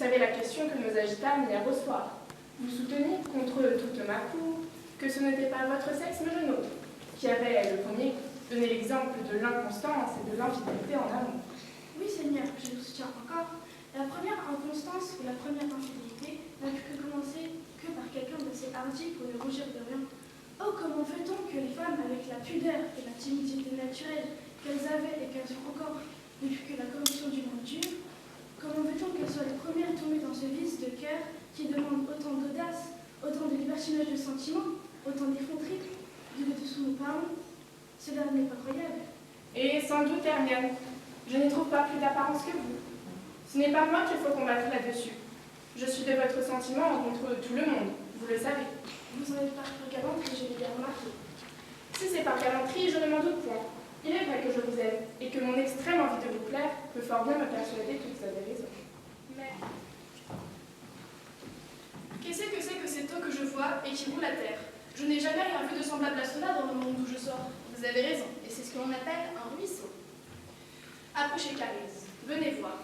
savez la question que nous agitâmes hier au soir. Vous souteniez contre toute ma cour que ce n'était pas votre sexe mais le nôtre, qui avait le premier donné l'exemple de l'inconstance et de l'infidélité en amour. Oui, Seigneur, je vous soutiens encore. La première inconstance ou la première infidélité n'a pu commencer que par quelqu'un d'assez hardi pour ne rougir de rien. Oh, comment fait-on que les femmes, avec la pudeur et la timidité naturelle qu'elles avaient et qu'elles ont encore depuis que la corruption du monde dure, comment fait-on qu'elles soient les premières tombées dans ce vice de cœur qui demande autant d'audace, autant de libertinage de sentiments, autant d'effronterie, de dessous nous parlons? Cela n'est pas croyable. Et sans doute, Hermione, je n'y trouve pas plus d'apparence que vous. Ce n'est pas moi qu'il faut combattre là-dessus. Je suis de votre sentiment contre tout le monde, vous le savez. Vous en êtes par galanterie, je l'ai bien remarqué. Si c'est par galanterie, je ne m'en doute point. Il est vrai que je vous aime, et que mon extrême envie de vous plaire peut fort bien me persuader que vous avez raison. Mais qu'est-ce que c'est que cette eau que je vois et qui roule à terre? Je n'ai jamais rien vu de semblable à cela dans le monde d'où je sors. Vous avez raison, et c'est ce que l'on appelle un ruisseau. Approchez, Clarisse, venez voir.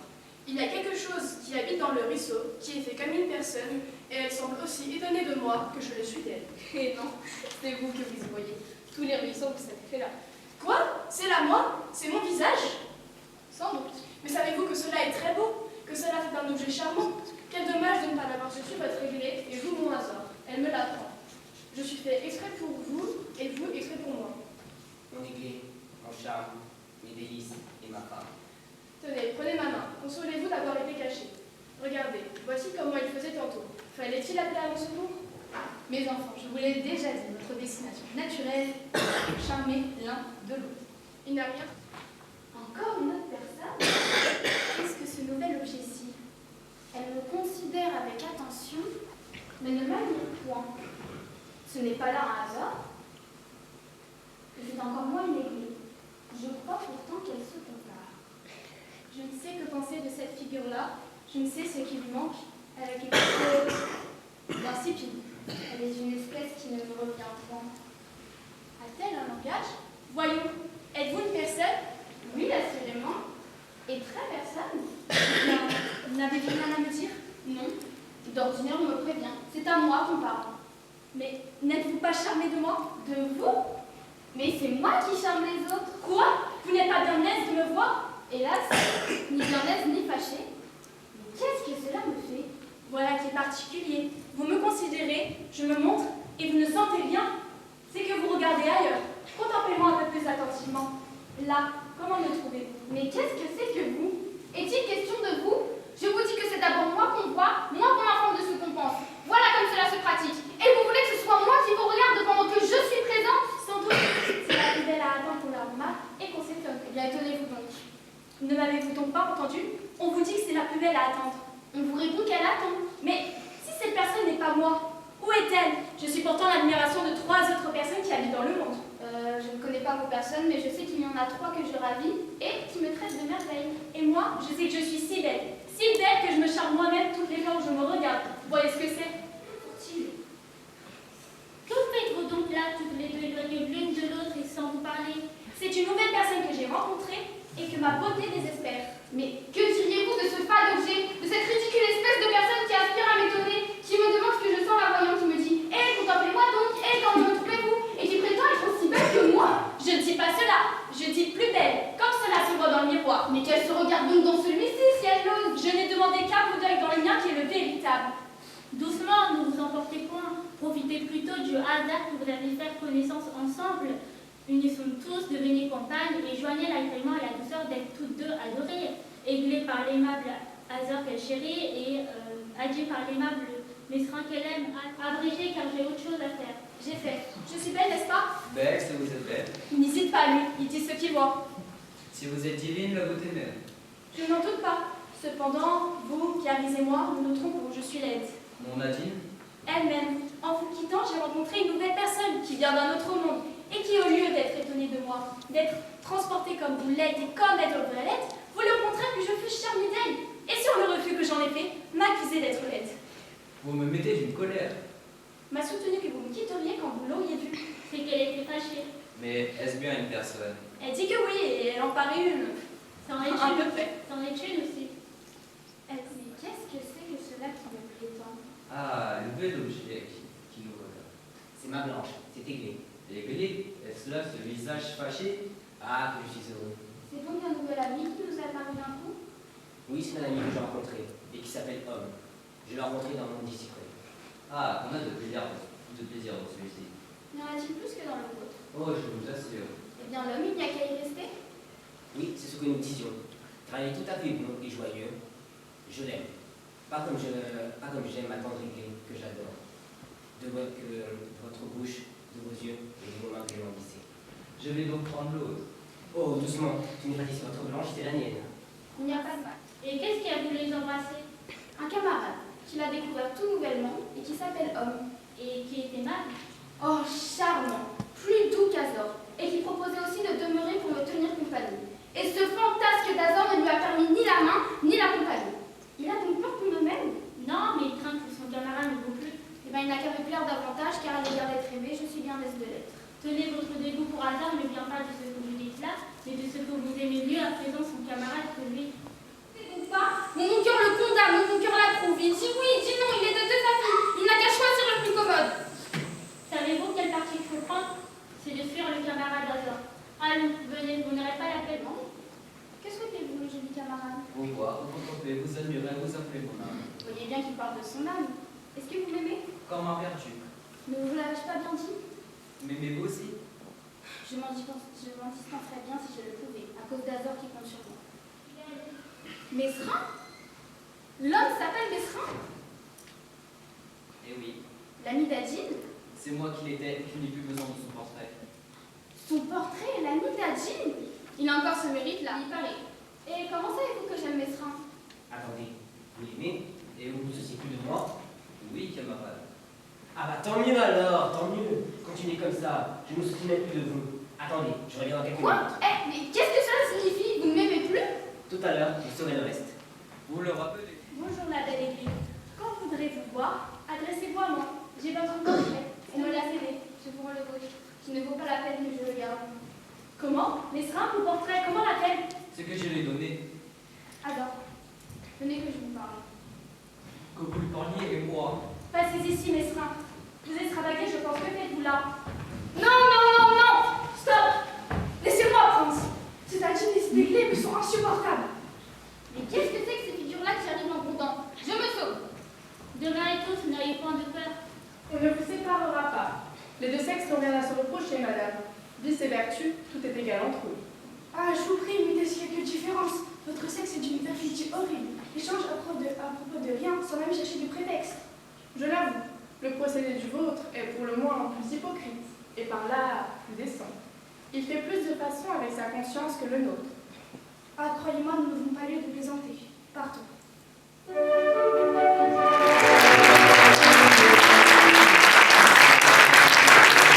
Il y a quelque chose qui habite dans le ruisseau, qui est fait comme une personne, et elle semble aussi étonnée de moi que je le suis d'elle. Et non, c'est vous que vous y voyez. Tous les ruisseaux que cet effet-là. Quoi? C'est là moi? C'est mon visage? Sans doute. Mais savez-vous que cela est très beau? Que cela fait un objet charmant? Quel dommage de ne pas l'avoir su votre réglé, et vous mon hasard. Elle me l'apprend. Je suis fait exprès pour vous, et vous exprès pour moi. Mon aiguille, mon charme, mes délices et ma femme. Tenez, prenez ma main. Consolez-vous d'avoir été caché. Regardez, voici comment il faisait tantôt. Fallait-il appeler à mon secours? Mes enfants, je vous l'ai déjà dit, votre destination naturelle, charmer l'un de l'autre. Il n'a rien. Encore une autre personne? Qu'est-ce que ce nouvel objet-ci? Elle me considère avec attention, mais ne m'admire point. Ce n'est pas là un hasard. C'est encore moins une aiguille. Je crois pourtant qu'elle se compare. Je ne sais que penser de cette figure-là, je ne sais ce qui lui manque. Elle a quelque chose d'insipide. Elle est une espèce qui ne me revient point. A-t-elle un langage? Voyons, êtes-vous une personne? Oui, assurément. Et très personne. Bien, n'avez-vous rien à me dire? Non. D'ordinaire, on me prévient. C'est à moi qu'on parle. Mais n'êtes-vous pas charmé de moi? De vous? Mais c'est moi qui charme les autres. Quoi? Vous n'êtes pas bien aise de me voir? Hélas, ni bien aise ni fâchée. Mais qu'est-ce que cela me fait? Voilà qui est particulier. Vous me considérez, je me montre, et vous ne sentez rien. C'est que vous regardez ailleurs. Contemplez-moi un peu plus attentivement. Là, comment me trouvez-vous? Mais qu'est-ce que c'est que vous? Est-il question de vous? Je vous dis que c'est d'abord moi qu'on voit, moi qu'on informe de ce qu'on pense. Voilà comme cela se pratique. Et vous voulez que ce soit moi qui vous regarde pendant que je suis présente? Sans doute, c'est la plus belle à attendre qu'on la remarque et qu'on s'étonne. Eh bien, étonnez-vous donc. Ne m'avez-vous donc pas entendu? On vous dit que c'est la plus belle à attendre. On vous répond qu'elle attend. Mais si cette personne n'est pas moi, où est-elle? Je suis pourtant l'admiration de 3 autres personnes qui habitent dans le monde. Je ne connais pas vos personnes, mais je sais qu'il y en a 3 que je ravis et qui me traitent de merveille. Et moi, je sais que je suis si belle que je me charme moi-même toutes les fois où je me regarde. Vous voyez ce que c'est? Que faites-vous donc là, toutes les deux éloignées l'une de l'autre et sans vous parler? C'est une nouvelle personne que j'ai rencontrée et que ma beauté désespère. Mais que diriez-vous de ce fade objet, de cette ridicule espèce de personne qui aspire à m'étonner, qui me demande ce que je sens la voyant, qui me dit « Eh, contemplez-moi donc, eh, quand me trouvez-vous » et qui prétend être aussi belle que moi? Je ne dis pas cela, je dis plus belle, comme cela se voit dans le miroir. Mais qu'elle se regarde donc dans celui-ci, si elle l'ose? Je n'ai demandé qu'un coup d'œil dans le mien qui est le véritable. Doucement, ne vous emportez point. Profitez plutôt du hasard que vous allez faire connaissance ensemble. Unissons tous, devenez compagnes et joignez l'agrément et la douceur d'être toutes deux adorées. Aiglée par l'aimable hasard qu'elle chérit et Adieu par l'aimable Mesrin qu'elle aime. Abrégé car j'ai autre chose à faire. J'ai fait. Je suis belle, n'est-ce pas? Belle, si vous êtes belle. Il n'y cite pas lui, il dit ce qu'il voit. Si vous êtes divine, la beauté même. Je n'en doute pas. Cependant, vous, Clarisse et moi, nous nous trompons, je suis laide. Mon Nadine? Elle-même. En vous quittant, j'ai rencontré une nouvelle personne qui vient d'un autre monde et qui, au lieu d'être étonnée de moi, d'être transportée comme vous l'êtes et comme être vraie l'être, voulait au contraire que je fusse charmée d'elle. Et sur le refus que j'en ai fait, m'accusait d'être laide. Vous me mettez d'une colère. M'a soutenu que vous me quitteriez quand vous l'auriez vue. C'est qu'elle était fâchée. Mais est-ce bien une personne? Elle dit que oui, et elle en paraît une. C'en est Un une. peu près. C'en est une aussi. Mais qu'est-ce que c'est que Ah, le bel objet qui nous regarde. C'est ma blanche, c'est Aiglé. Aiglé, est-ce là ce visage fâché? Ah, que je suis heureux. C'est donc un nouvel ami qui nous a paru d'un coup? Oui, c'est un ami que j'ai rencontré et qui s'appelle Homme. Je l'ai rencontré dans mon disciple. Ah, qu'on a de plaisir dans celui-ci. Y en a-t-il plus que dans le vôtre? Oh, je vous assure. Eh bien, l'homme, il n'y a qu'à y rester. Oui, c'est ce que nous disions. Car il est tout à fait bon et joyeux. Je l'aime. Pas comme j'aime ma tendre Aiglé, que j'adore. De votre bouche, de vos yeux et des moments que j'ai languissés. Je vais donc prendre l'autre. Oh, doucement, tu n'es pas ici votre blanche, c'est la mienne. Il n'y a pas de mal. Et qu'est-ce qui a voulu les embrasser? Un camarade qu'il a découvert tout nouvellement et qui s'appelle Homme. Et qui est aimable? Oh, charmant, plus doux qu'Azor, et qui proposait aussi de demeurer pour me tenir compagnie. Et ce fantasque d'Azor ne lui a permis ni la main, ni la compagnie. Il a donc peur qu'on me mène? Non, mais il craint que son camarade ne vaut plus. Eh bien, il n'a qu'à me plaire davantage, car à l'égard d'être aimé, je suis bien aise de l'être. Tenez, votre dégoût pour hasard ne vient pas de ce que vous dites là, mais de ce que vous aimez mieux à présent son camarade que lui. Donc pas, mon cœur le condamne, mon cœur l'approuve. Il dit oui, il dit non, il est de sa fille. Il n'a qu'à choisir le plus commode. Savez-vous quel parti il faut prendre? C'est de fuir le camarade d'Azor. Allons, venez, vous n'aurez pas la peine. Que souhaitez-vous, mon joli camarade? Vous voir, vous contempler, vous admirer, vous appeler mon âme. Vous voyez bien qu'il parle de son âme. Est-ce que vous m'aimez? Comme un vertu. Ne vous l'avais-je pas bien dit? M'aimez-vous aussi? Je m'en dispenserais bien si je le pouvais, à cause d'Azor qui compte sur moi. Mesrin? L'homme s'appelle Mesrin? Eh oui, L'ami d'Adine? c'est moi qui l'étais et qui n'ai plus besoin de son portrait. Son portrait, l'ami d'Adine? Il a encore ce mérite-là, il paraît. Et comment savez-vous que j'aime Mesrin? Attendez, vous l'aimez et vous ne vous souciez plus de moi? Oui, camarade. Ah bah tant mieux alors, tant mieux. Continuez comme ça, je ne me soucie même plus de vous. Attendez, je reviens dans quelques Quoi? minutes. Eh, mais qu'est-ce que cela signifie? Vous ne m'aimez plus? Tout à l'heure, vous saurez le reste. Vous le rappelez? Bonjour la belle Aiglé. Quand voudrez-vous voir? Adressez-vous à moi. J'ai votre portrait. On me l'a cédé, je vous rends le vôtre, qui ne vaut pas la peine que je le garde. Comment? Mesrin, mon portrait, comment l'a-t-elle? Ce que je lui ai donné, Alors, venez que je vous parle. que vous le parliez et moi. Passez ici, Mesrin. Vous extravaguez, je pense. Que faites-vous là? Non, non, non, non! Stop! Laissez-moi, Prince! Ces Adine et ces Aiglé me sont insupportables. Mais qu'est-ce que c'est que ces figures-là qui arrivent en grondant? Je me sauve! De l'un et tous, n'ayez point de peur. On ne vous séparera pas. Les deux sexes n'ont rien à se reprocher, madame. Vice et vertu, tout est égal entre eux. Ah, je vous prie, mettez quelques différences. Votre sexe est d'une perfidie horrible. Échange à propos de rien, sans même chercher de prétexte. Je l'avoue, le procédé du vôtre est pour le moins plus hypocrite, et par là plus décent. Il fait plus de façon avec sa conscience que le nôtre. Ah, croyez-moi, nous n'avons pas lieu de plaisanter. Partons.